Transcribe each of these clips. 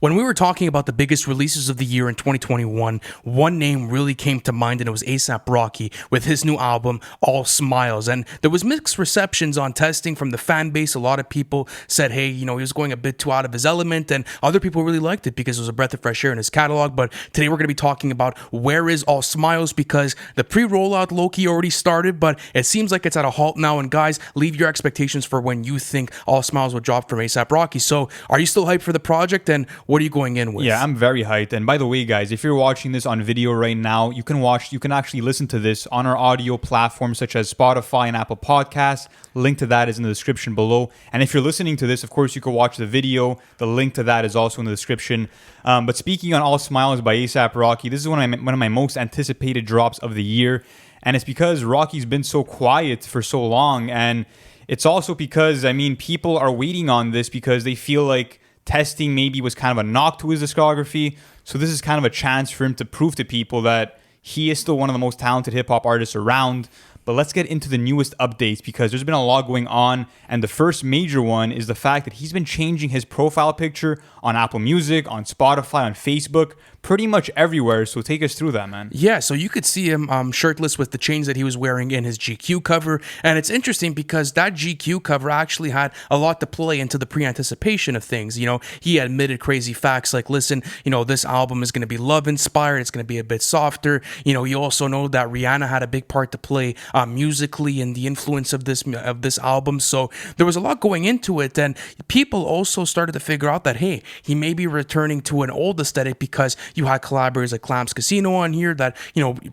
When we were talking about the biggest releases of the year in 2021, one name really came to mind, and it was A$AP Rocky with his new album, All Smiles. And there was mixed receptions on testing from the fan base. A lot of people said, hey, he was going a bit too out of his element, and other people really liked it because it was a breath of fresh air in his catalog. But today we're going to be talking about where is All Smiles, because the pre-rollout low-key already started, but it seems like it's at a halt now. And guys, leave your expectations for when you think All Smiles will drop from A$AP Rocky. So are you still hyped for the project, and what are you going in with? Yeah, I'm very hyped. And by the way, guys, if you're watching this on video right now, you can actually listen to this on our audio platforms such as Spotify and Apple Podcasts. Link to that is in the description below. And if you're listening to this, of course, you can watch the video. The link to that is also in the description. But speaking on All Smiles by A$AP Rocky, this is one of my most anticipated drops of the year. And it's because Rocky's been so quiet for so long. And it's also because, people are waiting on this because they feel like testing maybe was kind of a knock to his discography. So this is kind of a chance for him to prove to people that he is still one of the most talented hip-hop artists around. But let's get into the newest updates because there's been a lot going on. And the first major one is the fact that he's been changing his profile picture on Apple Music, on Spotify, on Facebook, pretty much everywhere. So take us through that, man. Yeah, so you could see him shirtless with the chains that he was wearing in his GQ cover. And it's interesting because that GQ cover actually had a lot to play into the pre-anticipation of things. He admitted crazy facts like, listen, this album is going to be love-inspired. It's going to be a bit softer. You also know that Rihanna had a big part to play musically in the influence of this album. So there was a lot going into it. And people also started to figure out that, hey, he may be returning to an old aesthetic because you had collaborators like Clams Casino on here that,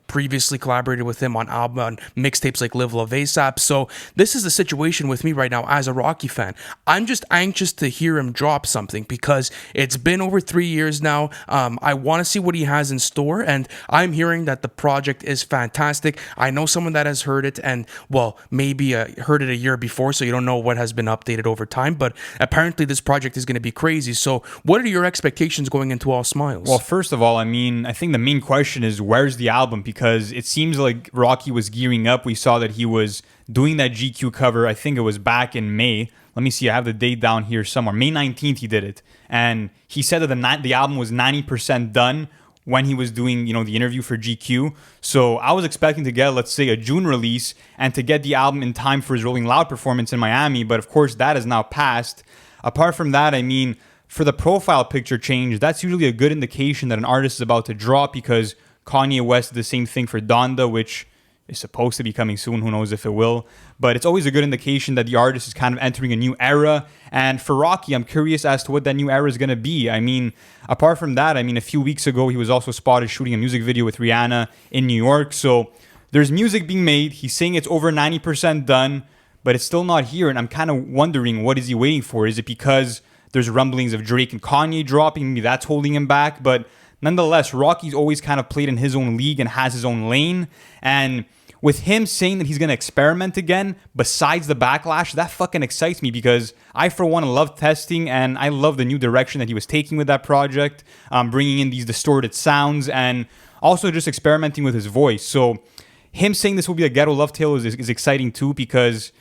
previously collaborated with him on mixtapes like Live Love A$AP. So this is the situation with me right now as a Rocky fan. I'm just anxious to hear him drop something because it's been over 3 years now. I want to see what he has in store, and I'm hearing that the project is fantastic. I know someone that has heard it and, well, maybe heard it a year before, so you don't know what has been updated over time, but apparently this project is going to be crazy. So what are your expectations going into All Smiles? Well, first of all, I think the main question is where's the album, because it seems like Rocky was gearing up. We saw that he was doing that GQ cover. I think it was back in May. Let me see. I have the date down here somewhere. May 19th he did it. And he said that the album was 90% done when he was doing, the interview for GQ. So I was expecting to get, let's say, a June release and to get the album in time for his Rolling Loud performance in Miami. But of course, that has now passed. Apart from that, for the profile picture change, that's usually a good indication that an artist is about to drop, because Kanye West did the same thing for Donda, which is supposed to be coming soon. Who knows if it will. But it's always a good indication that the artist is kind of entering a new era. And for Rocky, I'm curious as to what that new era is going to be. Apart from that, a few weeks ago, he was also spotted shooting a music video with Rihanna in New York. So there's music being made. He's saying it's over 90% done, but it's still not here. And I'm kind of wondering, what is he waiting for? Is it because there's rumblings of Drake and Kanye dropping? Maybe that's holding him back. But nonetheless, Rocky's always kind of played in his own league and has his own lane. And with him saying that he's going to experiment again, besides the backlash, that fucking excites me, because I, for one, love testing, and I love the new direction that he was taking with that project, bringing in these distorted sounds and also just experimenting with his voice. So him saying this will be a ghetto love tale is exciting too, because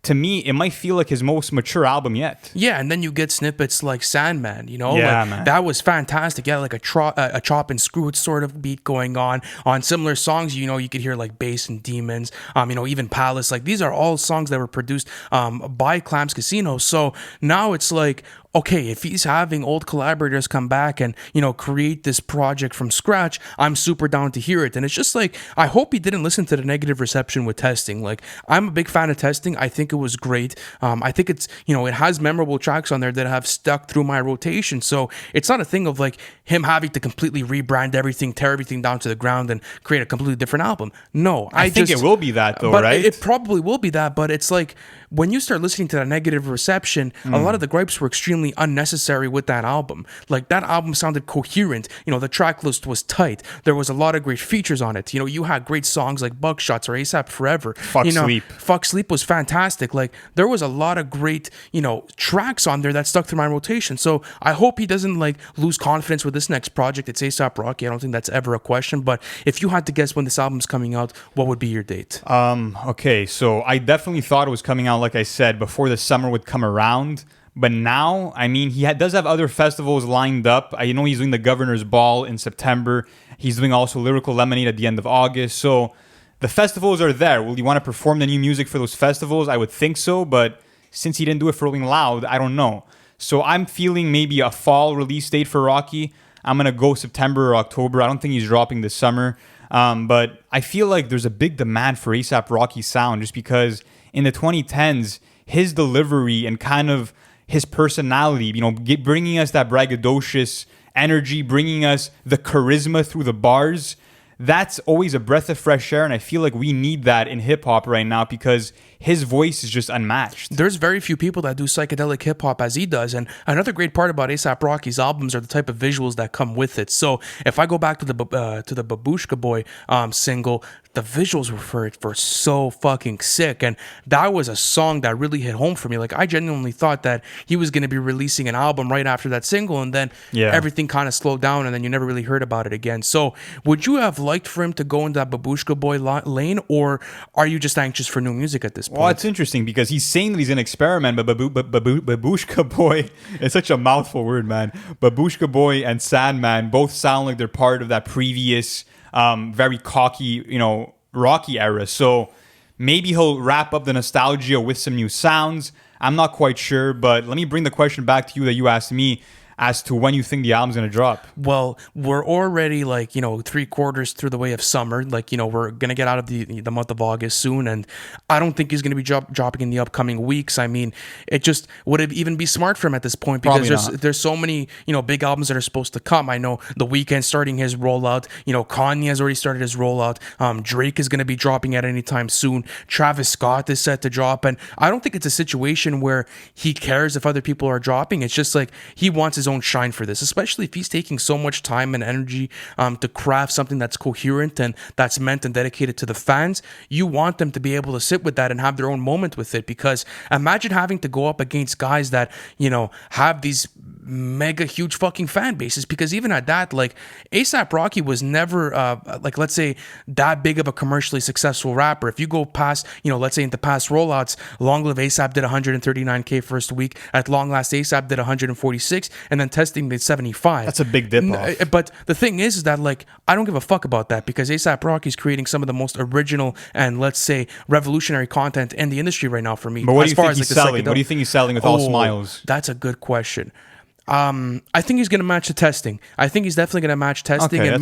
to me, it might feel like his most mature album yet. Yeah, and then you get snippets like Sandman, Yeah, man. That was fantastic. Yeah, like a chop and screw sort of beat going on similar songs. You could hear like Bass and Demons, even Palace. Like, these are all songs that were produced by Clams Casino. So now it's like, okay, if he's having old collaborators come back and, create this project from scratch, I'm super down to hear it. And it's just like, I hope he didn't listen to the negative reception with testing. Like, I'm a big fan of testing. I think it was great. I think it's, it has memorable tracks on there that have stuck through my rotation. So it's not a thing of like him having to completely rebrand everything, tear everything down to the ground and create a completely different album. No, I think it will be that though, but right? It probably will be that, but it's like, when you start listening to that negative reception, a lot of the gripes were extremely unnecessary with that album. Like, that album sounded coherent. The track list was tight. There was a lot of great features on it. You had great songs like Buckshots or A$AP Forever. Sleep. Fuck Sleep was fantastic. Like, there was a lot of great, tracks on there that stuck through my rotation. So I hope he doesn't like lose confidence with this next project. It's A$AP Rocky. I don't think that's ever a question. But if you had to guess when this album's coming out, what would be your date? Okay, so I definitely thought it was coming out, like I said, before the summer would come around. But now, I mean, does have other festivals lined up. I know he's doing the Governor's Ball in September. He's doing also Lyrical Lemonade at the end of August. So the festivals are there. Will you want to perform the new music for those festivals? I would think so. But since he didn't do it for Rolling Loud, I don't know. So I'm feeling maybe a fall release date for Rocky. I'm going to go September or October. I don't think he's dropping this summer. But I feel like there's a big demand for A$AP Rocky's sound just because in the 2010s, his delivery and kind of his personality, bringing us that braggadocious energy, bringing us the charisma through the bars, that's always a breath of fresh air. And I feel like we need that in hip hop right now because his voice is just unmatched. There's very few people that do psychedelic hip hop as he does. And another great part about A$AP Rocky's albums are the type of visuals that come with it. So if I go back to the Babushka Boy single, the visuals for it were so fucking sick. And that was a song that really hit home for me. Like, I genuinely thought that he was going to be releasing an album right after that single. And then everything kind of slowed down and then you never really heard about it again. So would you have liked for him to go into that Babushka Boy lane, or are you just anxious for new music at this point? Well, it's interesting because he's saying that he's an experiment, but Babushka Boy, it's such a mouthful word, man. Babushka Boy and Sandman both sound like they're part of that previous very cocky, Rocky era. So maybe he'll wrap up the nostalgia with some new sounds. I'm not quite sure, but let me bring the question back to you that you asked me as to when you think the album's going to drop. Well, we're already 3/4 through the way of summer. We're going to get out of the month of August soon. And I don't think he's going to be dropping in the upcoming weeks. I mean, it just would it even be smart for him at this point because there's so many, big albums that are supposed to come. I know The Weeknd starting his rollout. Kanye has already started his rollout. Drake is going to be dropping at any time soon. Travis Scott is set to drop. And I don't think it's a situation where he cares if other people are dropping. It's just like he wants his own shine for this, especially if he's taking so much time and energy to craft something that's coherent and that's meant and dedicated to the fans. You want them to be able to sit with that and have their own moment with it, because imagine having to go up against guys that have these mega huge fucking fan bases, because even at that, A$AP Rocky was never let's say that big of a commercially successful rapper. If you go past, let's say into past rollouts, Long Live A$AP did 139K first week. At Long Last A$AP did 146, and then Testing did 75. That's a big dip off. But the thing is that I don't give a fuck about that, because A$AP Rocky's creating some of the most original and, let's say, revolutionary content in the industry right now for me. But what do you think he's selling? What do you think he's selling with All Smiles? That's a good question. I think he's going to match the Testing. I think he's definitely going to match Testing, and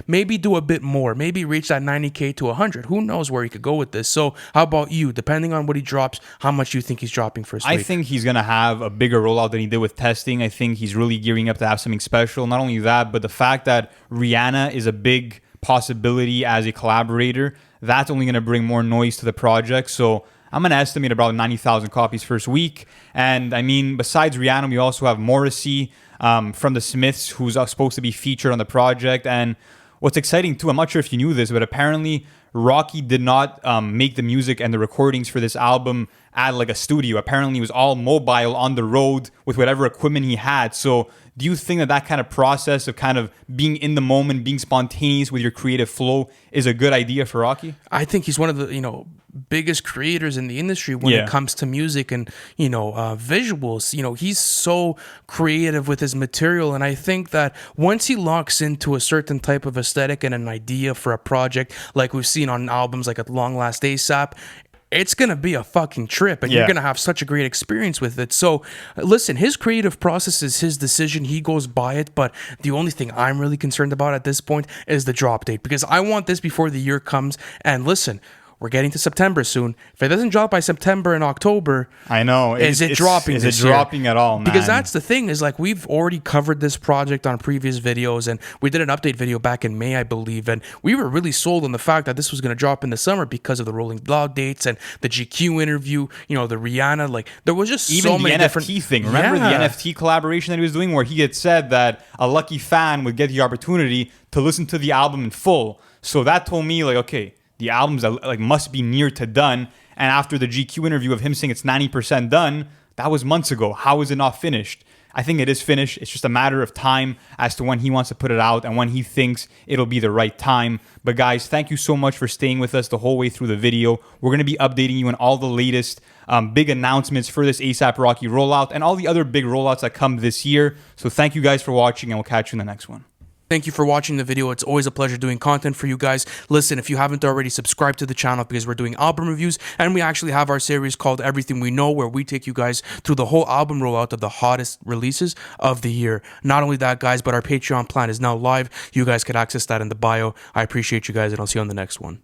maybe do a bit more. Maybe reach that 90K to 100. Who knows where he could go with this? So how about you? Depending on what he drops, how much you think he's dropping first week? I think he's going to have a bigger rollout than he did with Testing. I think he's really gearing up to have something special. Not only that, but the fact that Rihanna is a big possibility as a collaborator, that's only going to bring more noise to the project. So I'm going to estimate about 90,000 copies first week. And I mean, besides Rihanna, we also have Morrissey from the Smiths, who's supposed to be featured on the project. And what's exciting too, I'm not sure if you knew this, but apparently Rocky did not make the music and the recordings for this album at a studio. Apparently it was all mobile on the road with whatever equipment he had. So do you think that kind of process of kind of being in the moment, being spontaneous with your creative flow is a good idea for Rocky? I think he's one of the, biggest creators in the industry when it comes to music and, visuals. He's so creative with his material. And I think that once he locks into a certain type of aesthetic and an idea for a project, like we've seen on albums like At Long Last A$AP, it's going to be a fucking trip, and you're going to have such a great experience with it. So listen, his creative process is his decision. He goes by it. But the only thing I'm really concerned about at this point is the drop date, because I want this before the year comes. And listen, we're getting to September soon. If it doesn't drop by September and October, I know. Is it dropping this year? Dropping at all, man? Because that's the thing, is we've already covered this project on previous videos, and we did an update video back in May, I believe, and we were really sold on the fact that this was going to drop in the summer because of the rolling blog dates and the GQ interview, the Rihanna, there was just even so many different... NFT thing. Remember the NFT collaboration that he was doing, where he had said that a lucky fan would get the opportunity to listen to the album in full. So that told me, okay, the album's must be near to done. And after the GQ interview of him saying it's 90% done, that was months ago. How is it not finished? I think it is finished. It's just a matter of time as to when he wants to put it out and when he thinks it'll be the right time. But guys, thank you so much for staying with us the whole way through the video. We're going to be updating you on all the latest big announcements for this ASAP Rocky rollout and all the other big rollouts that come this year. So thank you guys for watching, and we'll catch you in the next one. Thank you for watching the video. It's always a pleasure doing content for you guys. Listen, if you haven't already, subscribe to the channel because we're doing album reviews, and we actually have our series called Everything We Know, where we take you guys through the whole album rollout of the hottest releases of the year. Not only that, guys, but our Patreon plan is now live. You guys can access that in the bio. I appreciate you guys, and I'll see you on the next one.